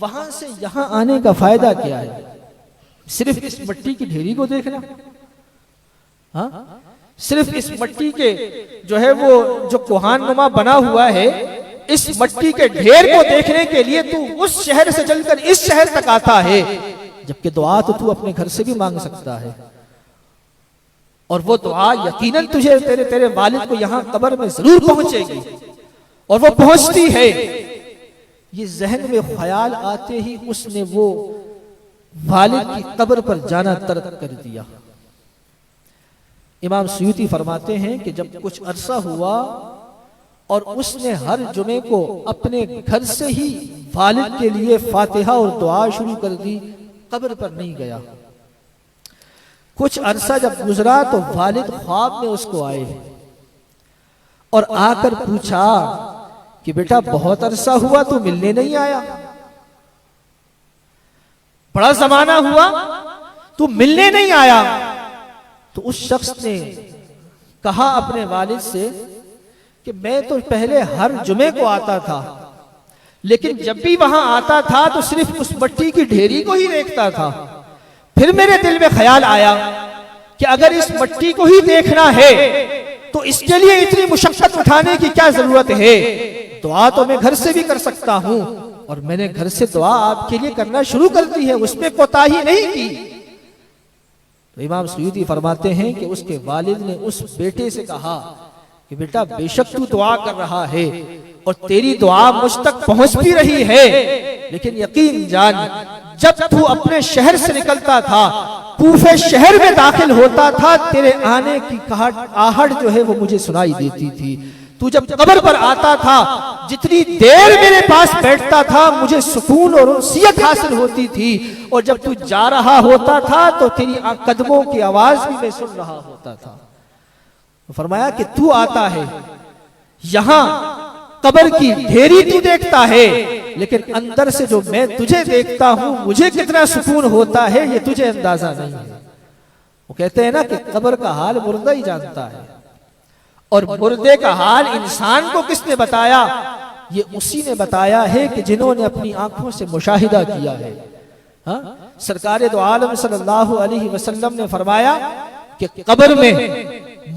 वहां से यहां आने का फायदा क्या है? सिर्फ इस मिट्टी की ढेरी को देखना? हाँ, सिर्फ इस मिट्टी के जो है वो जो कोहान नुमा बना हुआ है, इस मिट्टी के ढेर को देखने के लिए तू उस शहर से चलकर इस शहर तक आता है, जबकि दुआ तो तू अपने घर से भी मांग सकता है। और वो दुआ यकीनन तुझे तेरे वालिद को यहां कब्र में जरूर पहुंचेगी, और वो पहुंचती है। ये जहन में ख्याल आते ही उसने वो वालिद की कब्र पर जाना तर्क कर दिया। इमाम सुयूती फरमाते हैं कि जब कुछ अरसा हुआ और उसने हर जुमे को अपने घर से ही वालिद के लिए फातिहा और दुआ शुरू कर दी, कब्र पर नहीं गया। कुछ अरसा जब गुजरा तो वालिद ख्वाब में उसको आए और आकर पूछा कि बेटा बहुत अरसा हुआ तू मिलने नहीं आया, बड़ा जमाना हुआ तू मिलने नहीं आया। तो उस शख्स ने कहा अपने वालिद से कि मैं तो पहले हर जुमे को आता था, लेकिन जब भी वहां आता था तो सिर्फ उस मिट्टी की ढेरी को ही देखता था। फिर मेरे दिल में ख्याल आया कि अगर इस मिट्टी को ही देखना है तो इसके लिए इतनी मुशक्कत उठाने की क्या जरूरत है? दुआ तो मैं घर से भी कर सकता हूं, और मैंने घर से दुआ आपके लिए करना शुरू कर दी है, उसमें कोताही नहीं की। तो इमाम सुयूती फरमाते हैं कि उसके वालिद ने उस बेटे से कहा कि बेटा बेशक तू दुआ कर रहा है और तेरी दुआ मुझ तक पहुंच भी रही है, लेकिन यकीन जान जब तू अपने शहर से निकलता था, कूफे शहर में दाखिल होता था, तेरे आने की आहट जो है वो मुझे सुनाई देती थी। तू जब कब्र पर आता था, जितनी देर मेरे पास बैठता था मुझे सुकून और उन्सियत हासिल होती थी, और जब तू जा रहा होता था तो तेरी कदमों की आवाज भी मैं सुन रहा होता था। फरमाया कि तू आता है, यहां कब्र की ढेरी तू देखता है, लेकिन अंदर से जो मैं तुझे देखता हूं, मुझे कितना सुकून होता है ये तुझे अंदाजा नहीं है। वो कहते हैं ना कि कब्र का हाल मुर्दा ही जानता है, और मुर्दे का हाल इंसान को किसने बताया? ये उसी ने बताया है कि जिन्होंने अपनी आंखों से मुशाहिदा किया है। हाँ? सरकार दो आलम सल्लल्लाहु अलैहि वसल्लम ने फरमाया कि कब्र में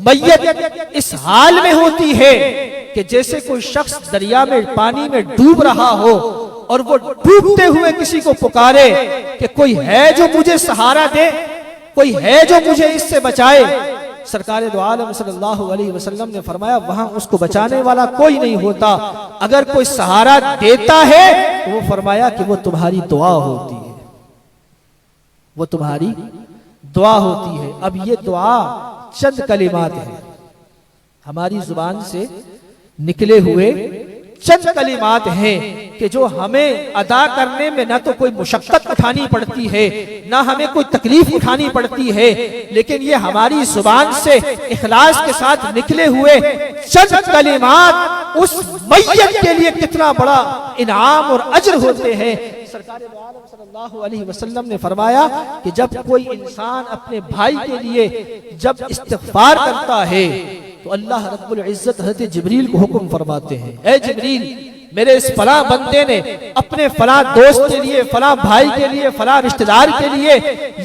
मय्यत इस हाल में होती है कि जैसे कोई शख्स दरिया में पानी में डूब रहा हो और वो डूबते हुए किसी को पुकारे कि कोई है जो मुझे सहारा दे, कोई है जो मुझे इससे बचाए। सरकार दो आलम सल्लल्लाहु अलैहि वसल्लम ने फरमाया वहां उसको बचाने वाला कोई नहीं होता, अगर कोई सहारा देता है तो वो फरमाया कि वो तुम्हारी दुआ होती है, वो तुम्हारी दुआ होती है। अब ये दुआ चंद कलिमात है, हमारी जुबान से निकले हुए चंद कलिमात हैं कि जो हमें अदा करने में ना तो कोई मुशक्कत उठानी पड़ती है, ना हमें कोई तकलीफ उठानी पड़ती है, लेकिन ये हमारी जुबान से इखलास के साथ निकले हुए चंद कलिमात उस मैयत के लिए कितना बड़ा इनाम और अज्र होते हैं। सरकार दो आलम सल्लल्लाहु अलैहि वसल्लम ने फरमाया कि जब कोई इंसान अपने भाई के लिए जब इस्तिग़फ़ार करता है तो अल्लाह रब्बुल इज्जत हज़रत जिब्रील को हुक्म फरमाते हैं, ए जिब्रील, मेरे इस फला बंदे ने अपने फला दोस्त के लिए, फला भाई के लिए, फला रिश्तेदार के लिए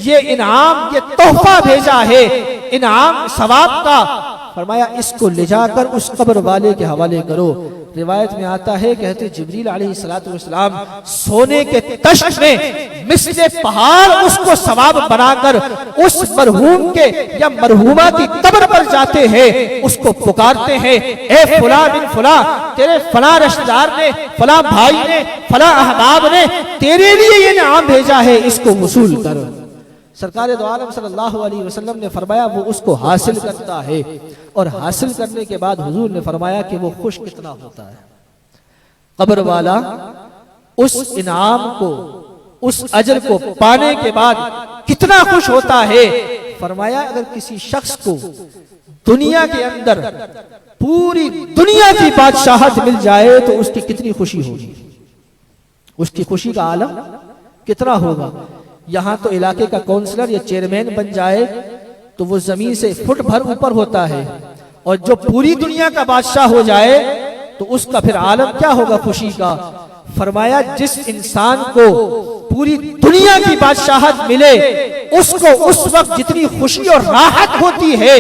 ये इनाम, ये तोहफा भेजा है, इनाम सवाब का। फरमाया इसको ले जाकर उस कब्र वाले के हवाले करो। रिवायत में आता है, कहते जिब्रील अलैहिस्सलातु वस्सलाम सोने के तश्त में मिस्ले पहाड़ उसको सवाब बनाकर उस मरहूम के या मरहूमा की कब्र पर जाते हैं, उसको पुकारते हैं, ए फला बिन फला, तेरे फला रिश्तेदार ने, फला भाई ने, फला अहबाब ने तेरे लिए ये इनाम भेजा है, इसको वसूल कर। सरकार दो आलम सल्लल्लाहु अलैहि वसल्लम ने फरमाया वो उसको हासिल करता है, और हासिल करने के बाद हुजूर ने फरमाया कि वो खुश कितना होता है। कब्र वाला उस इनाम को, उस अजर को पाने के बाद कितना खुश होता है। फरमाया अगर किसी शख्स को दुनिया के अंदर पूरी दुनिया की बादशाहत मिल जाए तो उसकी कितनी खुशी होगी, उसकी खुशी का आलम कितना होगा। यहाँ तो इलाके का काउंसलर या चेयरमैन बन जाए तो वो जमीन से फुट भर ऊपर होता है, और जो पूरी दुनिया का बादशाह हो जाए तो उसका फिर आलम क्या होगा खुशी का। फरमाया जिस इंसान को पूरी दुनिया की बादशाहत मिले उसको उस वक्त जितनी खुशी और राहत होती है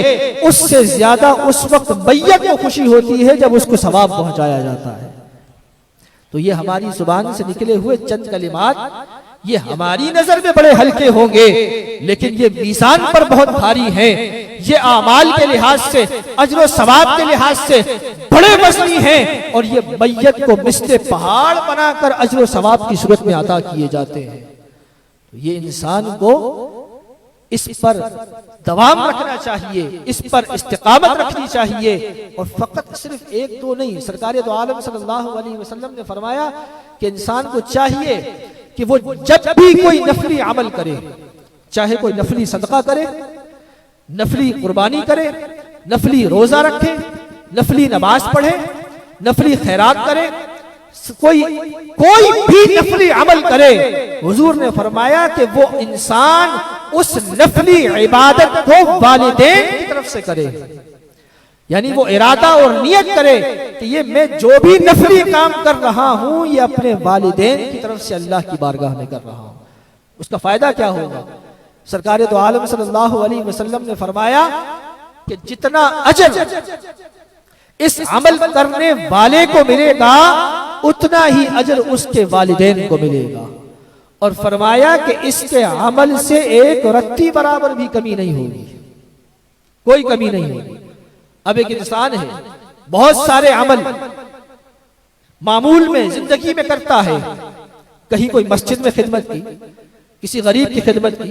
उससे ज्यादा उस वक्त मैयत को खुशी होती है जब उसको सवाब पहुंचाया जाता है। तो ये हमारी जुबान से निकले हुए चंद कलिमात ये हमारी नजर में बड़े हल्के होंगे, लेकिन ये मीज़ान पर बहुत भारी हैं। ये आमाल के लिहाज से, अज्र और सवाब के लिहाज से बड़े वज़नी हैं, और ये मैयत को मिस्ले पहाड़ बनाकर अज्र और सवाब की सूरत में अता किए जाते हैं। तो ये इंसान को इस पर दवाम रखना चाहिए, इस पर इस्तिकामत रखनी चाहिए, और फकत सिर्फ एक दो नहीं। सरकार दो आलम सल्लल्लाहु अलैहि वसल्लम ने फरमाया कि इंसान को चाहिए कि वो जब भी कोई नफली अमल करे, चाहे कोई नफली सदका करे, नफली कुर्बानी करे, नफली रोजा रखे, नफली नमाज पढ़े, नफली खैरात करे, कोई भी नफली अमल करे, हुजूर ने फरमाया कि वो इंसान उस नफली इबादत को वालिदैन की तरफ से करे। यानी वो इरादा और नियत करे कि ये मैं जो भी नफली काम कर रहा हूं ये अपने वालिदैन की तरफ से अल्लाह की बारगाह में कर रहा हूं। उसका फायदा क्या होगा। सरकार दो आलम सल्लल्लाहु अलैहि वसल्लम ने फरमाया कि जितना अजर इस अमल करने वाले को मिलेगा उतना ही अजर उसके वालिदैन को मिलेगा, और फरमाया कि इसके अमल से एक रत्ती बराबर भी कमी नहीं होगी, कोई कमी नहीं होगी। अब एक इंसान है बहुत सारे अमल मामूल में जिंदगी में करता है, कहीं कोई मस्जिद में खिदमत की, किसी गरीब की खिदमत की,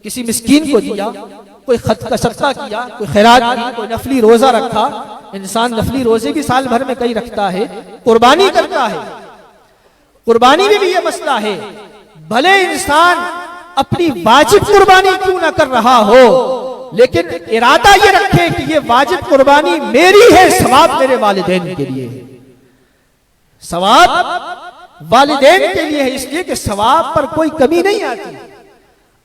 किसी मिस्कीन को दिया, कोई खत का सदका किया, कोई खैरात की, कोई नफली रोजा रखा। इंसान नफली रोजे भी साल भर में कई रखता है, कुर्बानी करता है। कुर्बानी में भी ये मसला है, भले इंसान अपनी वाजिब कुर्बानी क्यों ना कर रहा हो, लेकिन इरादा ये रखे कि ये वाजिब कुर्बानी मेरी है, सवाब मेरे वालिदैन के लिए है, सवाब वालिदैन के लिए है, इसलिए कि सवाब पर कोई कमी नहीं आती।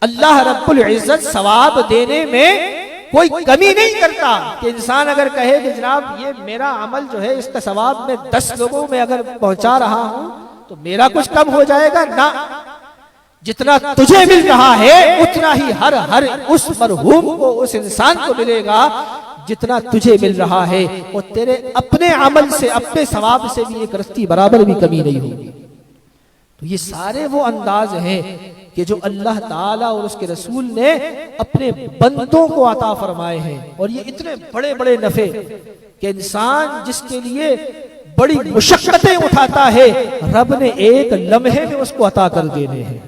अल्लाह रब्बुल इज्जत सवाब देने में कोई कमी नहीं करता कि इंसान अगर कहे कि जनाब ये मेरा अमल जो है इसका सवाब मैं 10 लोगों में अगर पहुंचा रहा हूं तो मेरा कुछ कम हो जाएगा ना। जितना तुझे मिल रहा है उतना ही हर उस मरहूम को, उस इंसान को मिलेगा जितना तुझे मिल रहा है, और तेरे अपने अमल से, अपने सवाब से भी एक रत्ती बराबर भी कमी नहीं होगी। तो ये सारे वो अंदाज हैं कि जो अल्लाह ताला और उसके रसूल ने अपने बंदों को अता फरमाए हैं, और ये इतने बड़े बड़े नफे कि इंसान जिसके लिए बड़ी मुशक्कतें उठाता है रब ने एक लम्हे में उसको अता कर देने हैं।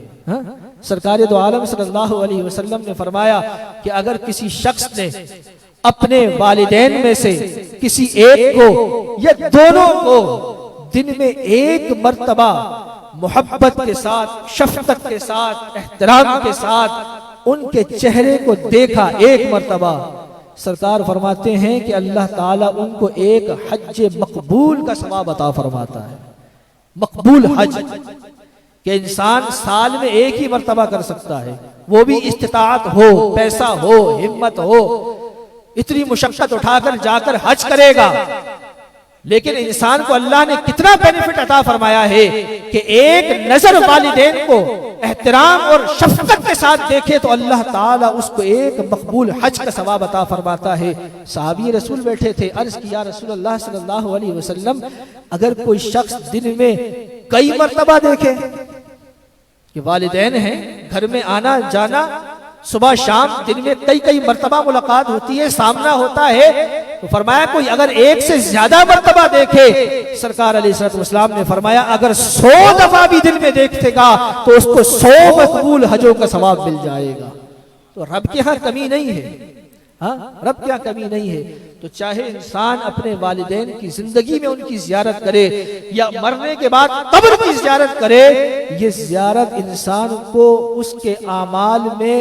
सरकार दो आलम सल्लल्लाहु अलैहि वसल्लम ने फरमाया कि अगर किसी शख्स ने अपने वालिदैन में से किसी एक को या दोनों को दिन में एक मर्तबा मोहब्बत के साथ, शफकत के साथ, एहतराम के साथ उनके चेहरे को देखा एक मर्तबा, सरकार फरमाते हैं कि अल्लाह ताला उनको एक हज मकबूल का सवाब अता फरमाता है। मकबूल हज कि इंसान साल में एक ही मर्तबा कर सकता है, वो भी इस्तिताअत हो, पैसा हो, हिम्मत हो, इतनी मुशक्कत उठाकर जाकर हज करेगा। लेकिन इंसान को अल्लाह ने कितना बेनिफिट अता फरमाया है कि एक नजर वालिदैन को एहतराम और शफकत के साथ देखे तो अल्लाह ताला उसको एक मकबूल हज का सवाब अता फरमाता है। सहाबी रसूल बैठे थे, अर्ज किया रसूलुल्लाह सल्लल्लाहु अलैहि वसल्लम, अगर कोई शख्स दिन में कई मर्तबा देखे कि वालिदैन हैं, घर में आना जाना, सुबह शाम दिन में कई कई मर्तबा मुलाकात होती है, सामना होता है, तो फरमाया कोई अगर एक से ज्यादा मर्तबा देखे, सरकार अलैहिस्सलाम ने फरमाया अगर 100 दफा भी दिन में देखेगा तो उसको 100 मकबूल हजों का सवाब मिल जाएगा। तो रब के यहाँ कमी नहीं है, हाँ, रब के यहाँ कमी नहीं है। तो चाहे इंसान अपने वालिदैन की जिंदगी में उनकी जियारत करे या मरने के बाद कब्र की जियारत करे, ये जियारत इंसान को उसके आमाल में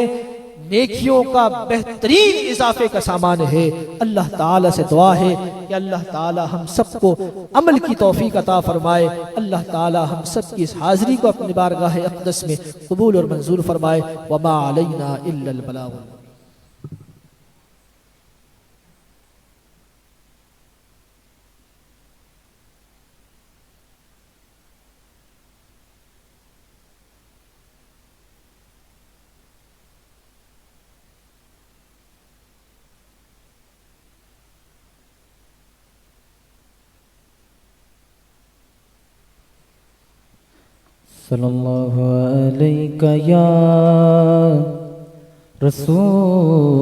नेकियों का बेहतरीन इजाफे का सामान है। अल्लाह ताला से दुआ है कि अल्लाह ताला हम सबको अमल की तौफीक अता फरमाए। अल्लाह ताला हम सब की इस हाजिरी को अपनी बारगाह अक़दस में कबूल और मंजूर फरमाए। वमा अलैना इल्लल बलाग। सल्लल्लाहु अलैका या रसूलल्लाह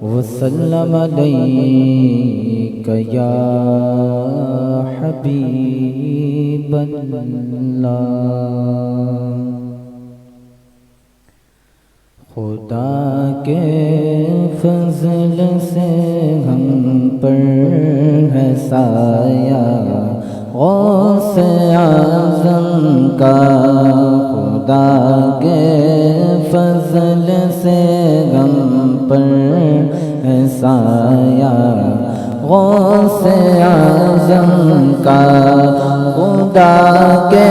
वसल्लम अलैका या हबीबल्लाह। खुदा के फजल से हम पर है साया गौसे आज़म का, खुदा के फजल से हम पर है साया गौसे आज़म का, खुदा के